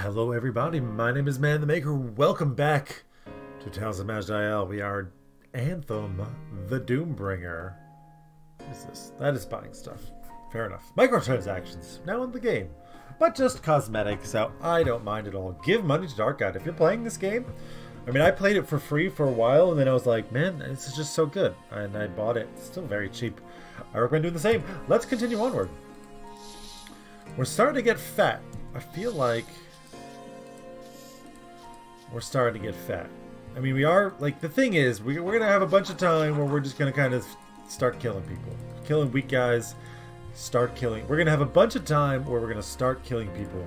Hello everybody, my name is Man the Maker. Welcome back to Tales of Maj'Eyal. We are Anthem, the Doombringer. What is this? That is buying stuff. Fair enough. Microtransactions, now in the game. But just cosmetic, so I don't mind at all. Give money to Dark God. If you're playing this game, I mean, I played it for free for a while, and then I was like, man, this is just so good. And I bought it. It's still very cheap. I recommend doing the same. Let's continue onward. We're starting to get fat. I feel like we're starting to get fat. I mean, we are, like, the thing is, we're going to have a bunch of time where we're just going to kind of start killing people. Killing weak guys, start killing. We're going to have a bunch of time where we're going to start killing people.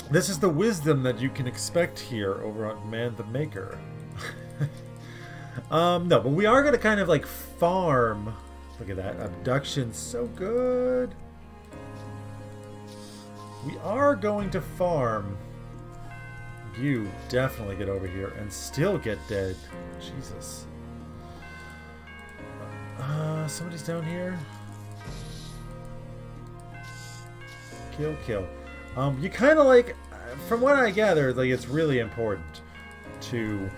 This is the wisdom that you can expect here over on Man the Maker. No, but we are going to kind of, like, farm. Look at that. Abduction, so good. We are going to farm. You definitely get over here and still get dead. Jesus. Somebody's down here. Kill, kill. You kind of like, from what I gather, like it's really important to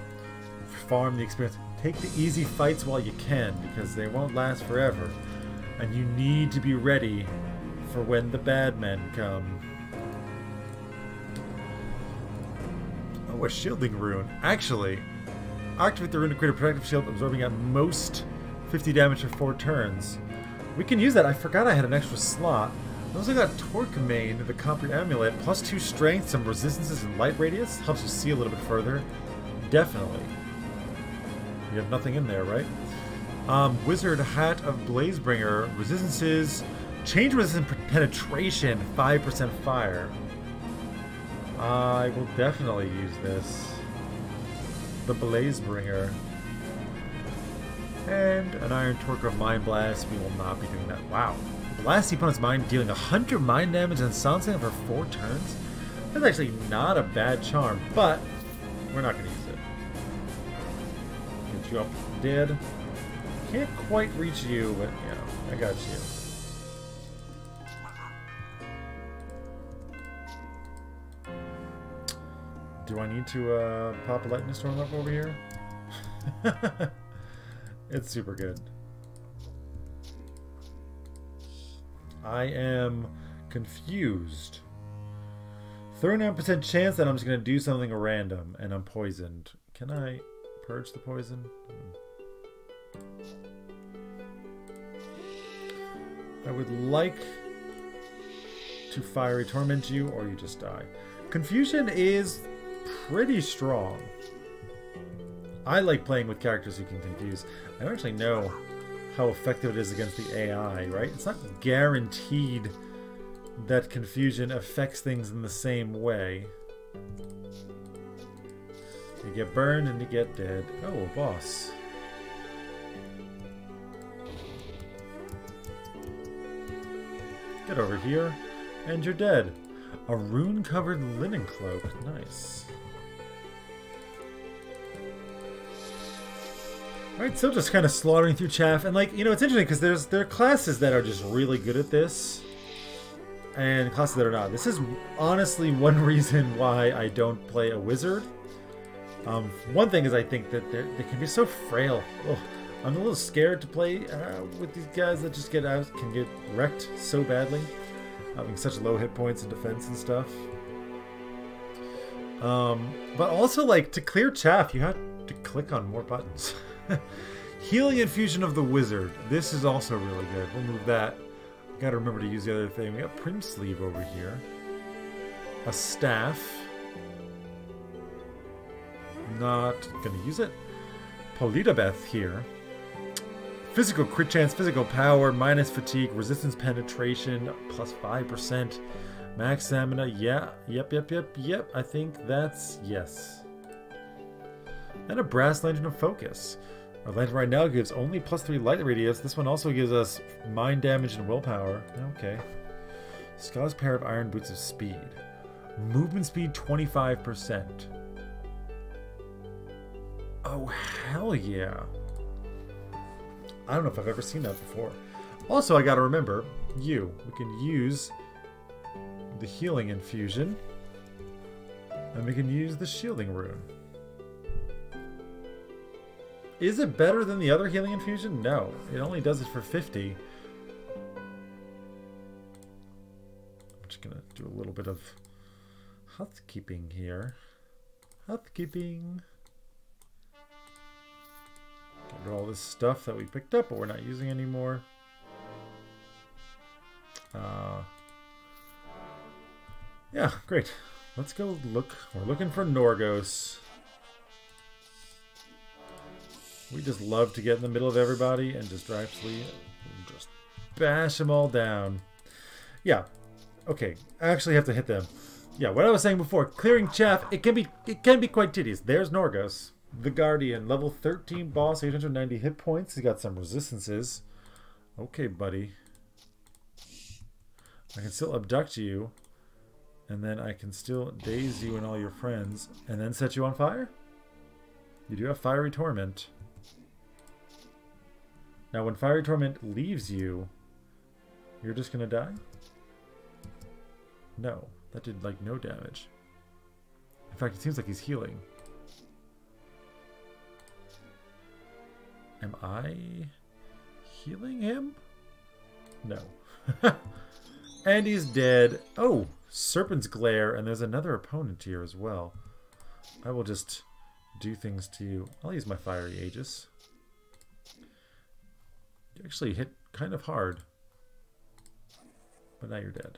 farm the experience. Take the easy fights while you can because they won't last forever. And you need to be ready for when the bad men come. Oh, a shielding rune. Actually, activate the rune to create a protective shield absorbing at most 50 damage for 4 turns. We can use that. I forgot I had an extra slot. I also got Torque Main, the Comfort Amulet, plus 2 strength, some resistances and light radius. Helps you see a little bit further. Definitely. You have nothing in there, right? Wizard Hat of Blazebringer. Resistances. Change resistance penetration. 5% fire. I will definitely use this. The Blazebringer. And an Iron Torque of Mind Blast. We will not be doing that. Wow. Blast the opponent's mind, dealing 100 mind damage and silencing them for 4 turns. That's actually not a bad charm, but we're not going to use it. Get you up dead. Can't quite reach you, but you know, I got you. Do I need to pop a lightning storm up over here? It's super good. I am confused. 39% chance that I'm just going to do something random and I'm poisoned. Can I purge the poison? I would like to fiery torment you or you just die. Confusion is pretty strong. I like playing with characters who can confuse. I don't actually know how effective it is against the AI, right? It's not guaranteed that confusion affects things in the same way. You get burned and you get dead. Oh, a boss. Get over here, and you're dead. A rune-covered linen cloak. Nice. Alright, still just kind of slaughtering through chaff. And, like, you know, it's interesting because there are classes that are just really good at this. And classes that are not. This is honestly one reason why I don't play a wizard. One thing is I think that they can be so frail. Ugh, I'm a little scared to play with these guys that just can get wrecked so badly. Having such low hit points and defense and stuff. But also, like, to clear chaff, you have to click on more buttons. Healing Infusion of the Wizard. This is also really good. We'll move that. Gotta remember to use the other thing. We got Prim Sleeve over here. A staff. Not gonna use it. Polidabeth here. Physical crit chance, physical power, minus fatigue, resistance penetration, plus 5%. Max stamina, yeah. Yep. I think that's yes. And a Brass Lantern of Focus. Our lantern right now gives only plus 3 light radius. This one also gives us mind damage and willpower. Okay. Scholar's pair of Iron Boots of Speed. Movement speed 25%. Oh, hell yeah. I don't know if I've ever seen that before. Also, I gotta remember, we can use the healing infusion. And we can use the shielding rune. Is it better than the other healing infusion? No. It only does it for 50. I'm just going to do a little bit of housekeeping here. Housekeeping. Get rid of all this stuff that we picked up but we're not using anymore. Yeah, great. Let's go look. We're looking for Norgos. We just love to get in the middle of everybody and just actually just bash them all down. Yeah. Okay. I actually have to hit them. Yeah, what I was saying before, clearing chaff, it can be quite tedious. There's Norgos, the Guardian, level 13 boss, 890 hit points. He's got some resistances. Okay, buddy. I can still abduct you, and then I can still daze you and all your friends, and then set you on fire? You do have Fiery Torment. Now, when Fiery Torment leaves you, you're just gonna die? No, that did, like, no damage. In fact, it seems like he's healing. Am I healing him? No. And he's dead. Oh, Serpent's Glare, and there's another opponent here as well. I will just do things to you. I'll use my Fiery Aegis. You actually hit kind of hard. But now you're dead.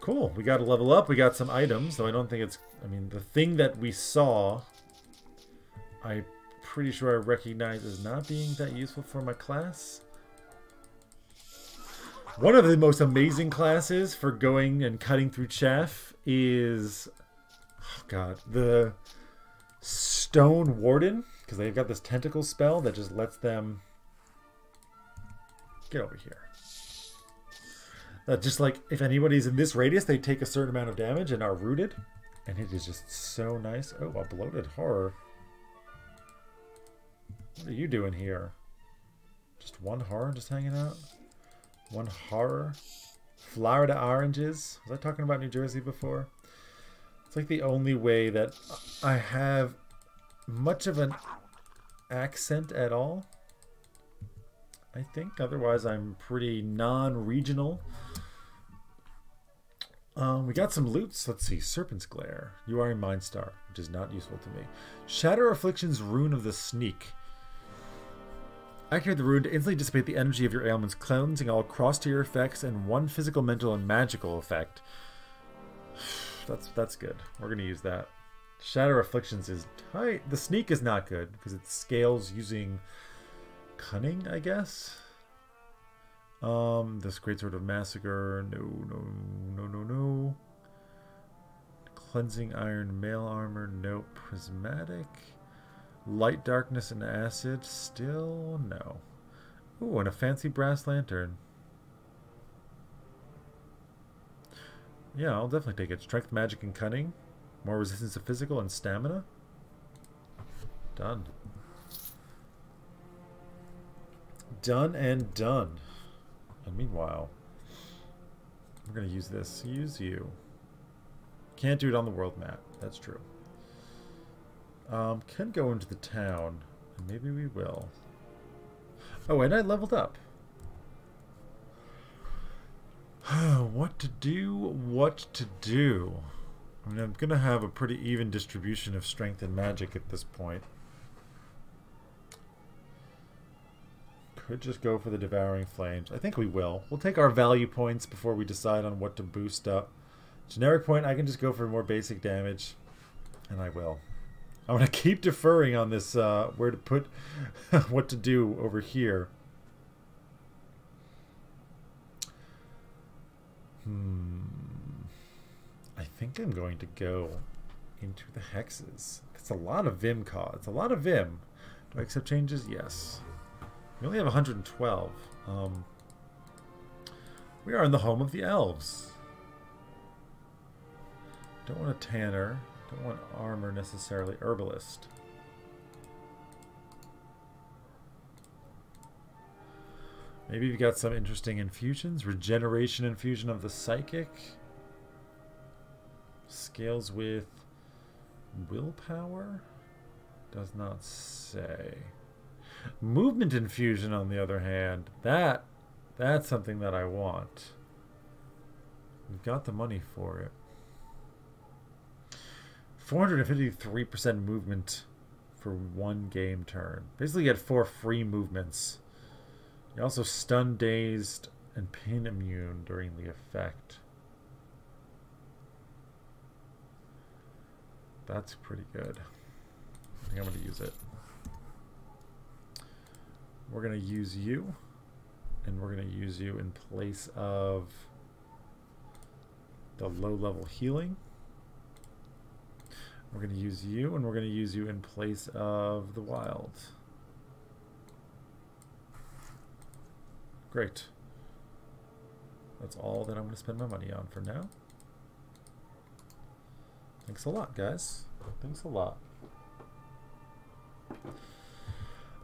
Cool. We got to level up. We got some items, though I don't think it's... I mean, the thing that we saw, I'm pretty sure I recognize as not being that useful for my class. One of the most amazing classes for going and cutting through chaff is... Oh, God. The Stone Warden. Because they've got this tentacle spell that just lets them... Get over here. That just like, if anybody's in this radius, they take a certain amount of damage and are rooted. And it is just so nice. Oh, a bloated horror. What are you doing here? Just one horror just hanging out? One horror? Florida oranges? Was I talking about New Jersey before? It's like the only way that I have much of an accent at all. I think. Otherwise, I'm pretty non-regional. We got some loots. Let's see. Serpent's Glare. You are a Mind Star, which is not useful to me. Shatter Affliction's Rune of the Sneak. Activate the rune to instantly dissipate the energy of your ailments, cleansing all cross-tier effects and one physical, mental, and magical effect. That's good. We're going to use that. Shatter Afflictions is... The Sneak is not good, because it scales using... Cunning, I guess? This Great Sword of Massacre. No. Cleansing Iron Mail Armor. No. Prismatic. Light Darkness and Acid. Still no. Ooh, and a fancy Brass Lantern. Yeah, I'll definitely take it. Strength, Magic, and Cunning. More resistance to physical and stamina. Done. Done and done. And meanwhile, we're going to use this. Use you. Can't do it on the world map. That's true. Can go into the town. And maybe we will. Oh, and I leveled up. What to do? What to do? I mean, I'm going to have a pretty even distribution of strength and magic at this point. Could just go for the Devouring Flames. I think we will. We'll take our value points before we decide on what to boost up. Generic point, I can just go for more basic damage. And I will. I'm going to keep deferring on this, where to put, what to do over here. I think I'm going to go into the hexes. It's a lot of Vim cost. It's a lot of Vim. Do I accept changes? Yes. We only have 112. We are in the home of the elves. Don't want a tanner. Don't want armor necessarily. Herbalist. Maybe you've got some interesting infusions. Regeneration infusion of the psychic. Scales with willpower? Does not say. Movement infusion, on the other hand, that's something that I want. We've got the money for it. 453% movement for 1 game turn. Basically, you get 4 free movements. You're also stun, dazed, and pin immune during the effect. That's pretty good. I think I'm going to use it. We're going to use you, and we're going to use you in place of the low-level healing. We're going to use you, and we're going to use you in place of the wild. Great. That's all that I'm going to spend my money on for now. Thanks a lot, guys. Thanks a lot.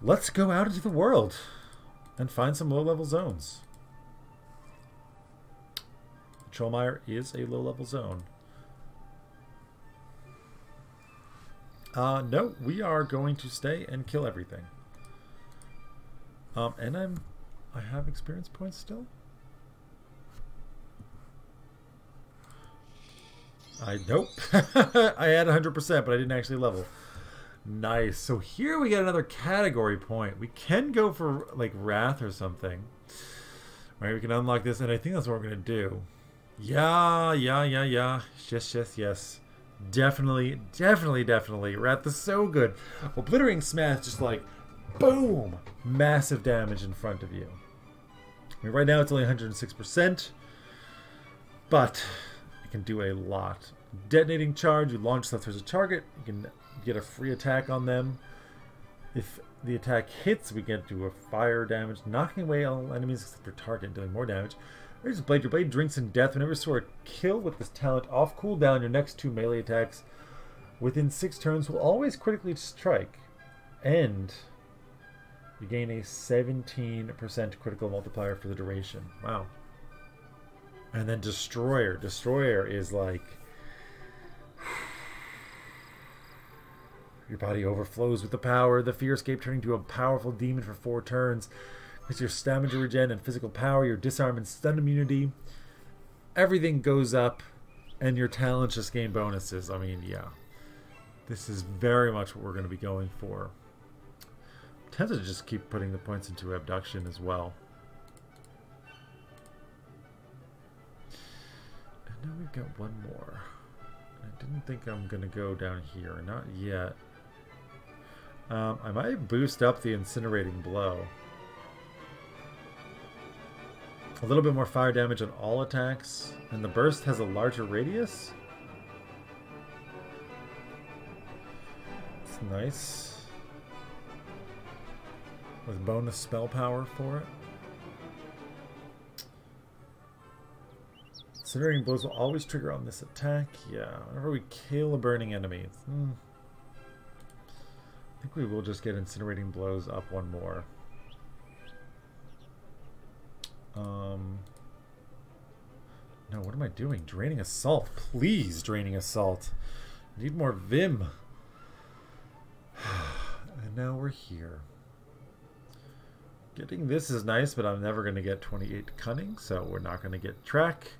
Let's go out into the world and find some low-level zones. Trollmire is a low-level zone. No, we are going to stay and kill everything. And I have experience points still. Nope. I had 100%, but I didn't actually level. Nice. So here we get another category point. We can go for like Wrath or something. Right, we can unlock this, and I think that's what we're gonna do. Yeah. Yes. Definitely. Wrath is so good. Obliterating Smash, just like boom, massive damage in front of you. I mean, right now it's only 106%, but it can do a lot. Detonating charge, you launch stuff towards a target, you can get a free attack on them. If the attack hits, we get to a fire damage, knocking away all enemies except your target, dealing more damage. There's Blade. Your blade drinks in death. Whenever you score a kill with this talent off cooldown, your next 2 melee attacks within 6 turns will always critically strike. And you gain a 17% critical multiplier for the duration. Wow. And then Destroyer. Destroyer is like... your body overflows with the power. The Fear Escape turning into a powerful demon for 4 turns. With your stamina regen and physical power, your disarm and stun immunity, everything goes up, and your talents just gain bonuses. I mean, yeah. This is very much what we're going to be going for. I'm tempted to just keep putting the points into Abduction as well. And now we've got one more. I didn't think I'm going to go down here. Not yet. I might boost up the Incinerating Blow. A little bit more fire damage on all attacks, and the burst has a larger radius. It's nice. With bonus spell power for it. Incinerating blows will always trigger on this attack. Yeah, whenever we kill a burning enemy. I think we will just get incinerating blows up one more. No, what am I doing? Draining Assault. Please, Draining Assault. I need more Vim. And now we're here. Getting this is nice, but I'm never going to get 28 Cunning, so we're not going to get Track.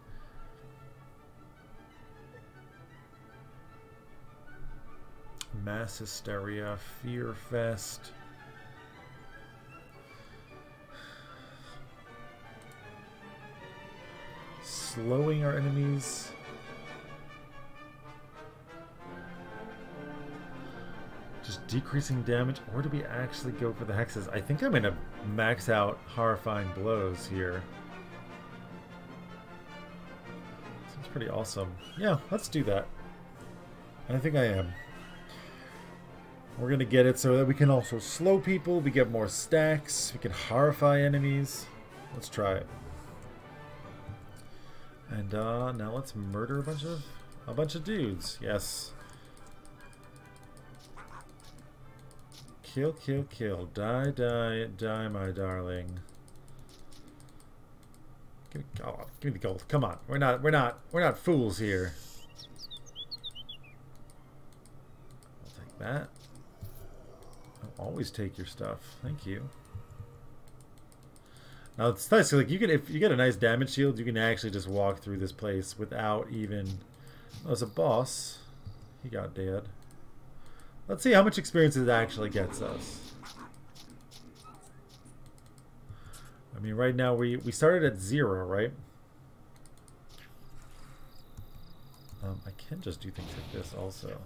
Mass Hysteria, Fear Fest. Slowing our enemies. Just decreasing damage, or do we actually go for the hexes? I think I'm going to max out Horrifying Blows here. Seems pretty awesome. Yeah, let's do that. I think I am. We're going to get it so that we can also slow people, we get more stacks, we can horrify enemies. Let's try it. And now let's murder a bunch of dudes. Yes. Kill, kill, kill. Die, die, die, my darling. Give me the gold. Come on. We're not fools here. that. I'll always take your stuff. Thank you. Now it's nice, like you can, if you get a nice damage shield, you can actually just walk through this place without even. Oh, there's a boss. He got dead. Let's see how much experience it actually gets us. I mean, right now we started at 0, right? I can just do things like this also.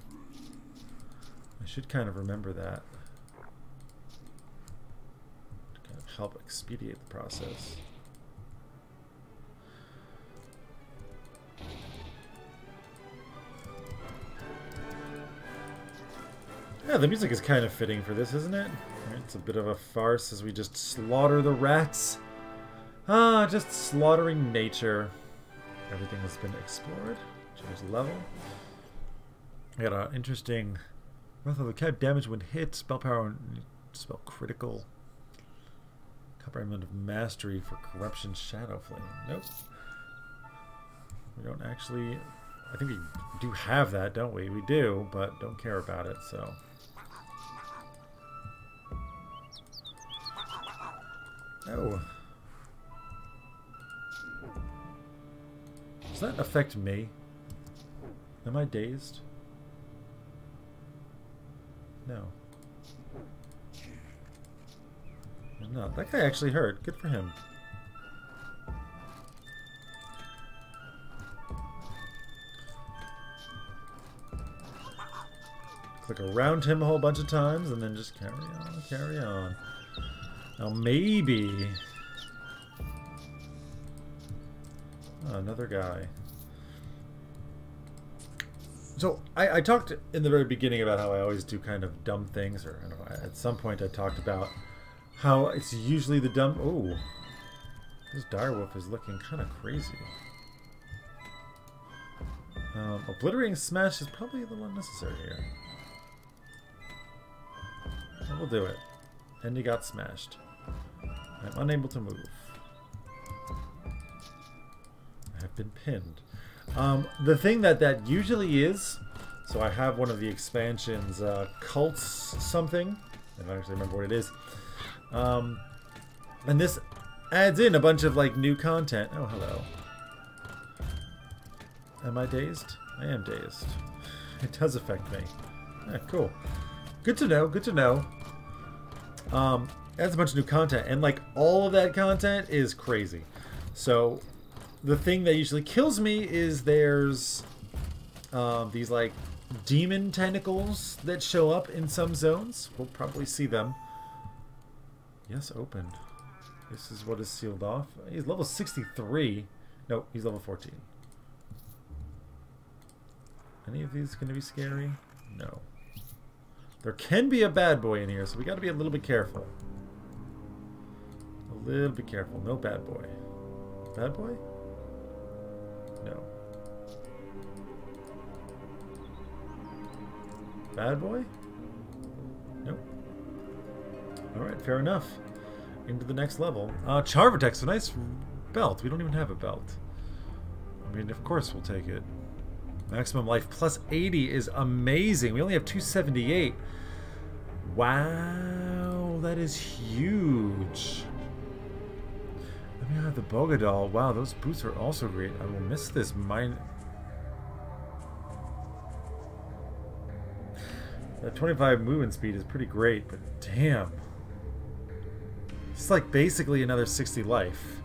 I should kind of remember that. To kind of help expedite the process. Yeah, the music is kind of fitting for this, isn't it? It's a bit of a farce as we just slaughter the rats. Ah, just slaughtering nature. Everything has been explored. Change level. We got an interesting Breath of the Cat damage when hit, spell power, and spell critical. Copper Element of Mastery for Corruption Shadow Flame. Nope. We don't actually. I think we do have that, don't we? We do, but don't care about it, so. Oh. Does that affect me? Am I dazed? No. I'm not. That guy actually hurt. Good for him. Click around him a whole bunch of times and then just carry on, carry on. Now maybe... Oh, another guy. So I talked in the very beginning about how I always do kind of dumb things, or I don't know, at some point I talked about how it's usually the dumb... Oh, this direwolf is looking kind of crazy. Obliterating Smash is probably a little unnecessary here. But we'll do it. And he got smashed. I'm unable to move. I have been pinned. The thing that usually is, so I have one of the expansions, cults something. I don't actually remember what it is. And this adds in a bunch of like new content. Oh, hello. Am I dazed? I am dazed. It does affect me. Yeah, cool. Good to know, good to know. Adds a bunch of new content, and like all of that content is crazy. So the thing that usually kills me is there's these like demon tentacles that show up in some zones. We'll probably see them. Yes, opened. This is what is sealed off. He's level 63. Nope, he's level 14. Any of these going to be scary? No. There can be a bad boy in here, so we got to be a little bit careful. A little bit careful. No bad boy. Bad boy? No. Bad boy? Nope. Alright, fair enough. Into the next level. Charvatex, a nice belt. We don't even have a belt. I mean, of course we'll take it. Maximum life plus 80 is amazing. We only have 278. Wow, that is huge. Let me have the Bogadal. Wow, those boots are also great. I will miss this mine. That 25 movement speed is pretty great, but damn. It's like basically another 60 life.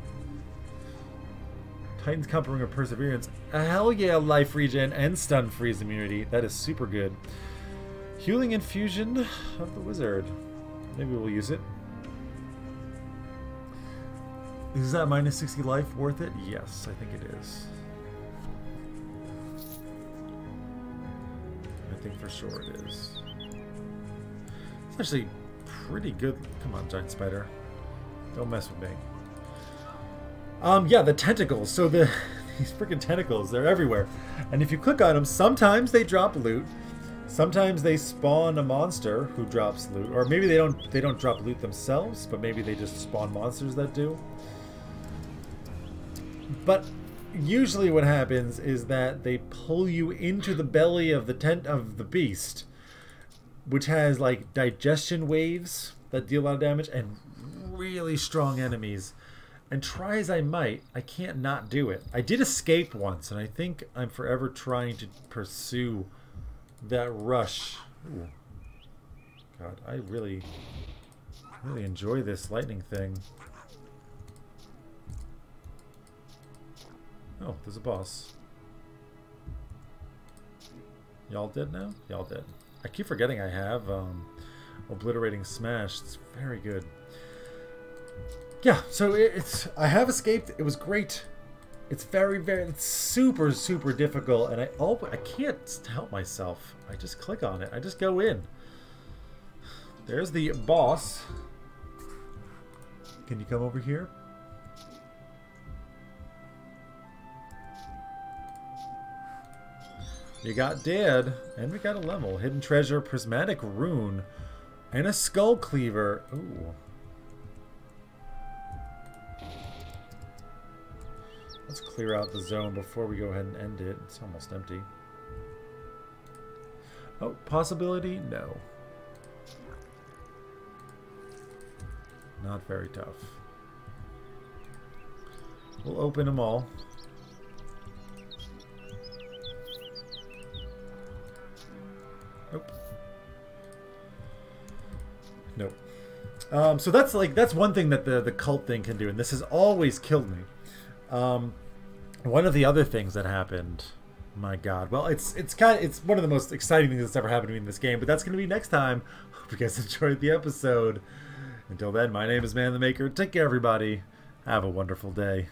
Titan's Copper of Perseverance. Hell yeah, life regen and stun freeze immunity. That is super good. Healing Infusion of the Wizard. Maybe we'll use it. Is that minus 60 life worth it? Yes, I think it is. I think for sure it is. It's actually pretty good. Come on, giant spider. Don't mess with me. Yeah, the tentacles. So these freaking tentacles, they're everywhere. And if you click on them, sometimes they drop loot. Sometimes they spawn a monster who drops loot. Or maybe they don't drop loot themselves, but maybe they just spawn monsters that do. But usually what happens is that they pull you into the belly of the tent of the beast. which has like digestion waves that deal a lot of damage and really strong enemies. And try as I might, I can't not do it. I did escape once, and I think I'm forever trying to pursue that rush. Ooh. God, I really enjoy this lightning thing. Oh, there's a boss. Y'all dead now? Y'all dead. I keep forgetting I have Obliterating Smash. It's very good. Yeah, so I have escaped. It was great. It's it's super, super difficult, and I can't help myself. I just click on it. I just go in. There's the boss. Can you come over here? You got dead, and we got a level. Hidden treasure, prismatic rune, and a skull cleaver. Ooh. Let's clear out the zone before we go ahead and end it. It's almost empty. Oh, possibility? No. Not very tough. We'll open them all. Nope. Nope. So that's one thing that the cult thing can do, and this has always killed me. One of the other things that happened, my God, well, it's one of the most exciting things that's ever happened to me in this game, but that's going to be next time. Hope you guys enjoyed the episode. Until then, my name is Man the Maker. Take care, everybody. Have a wonderful day.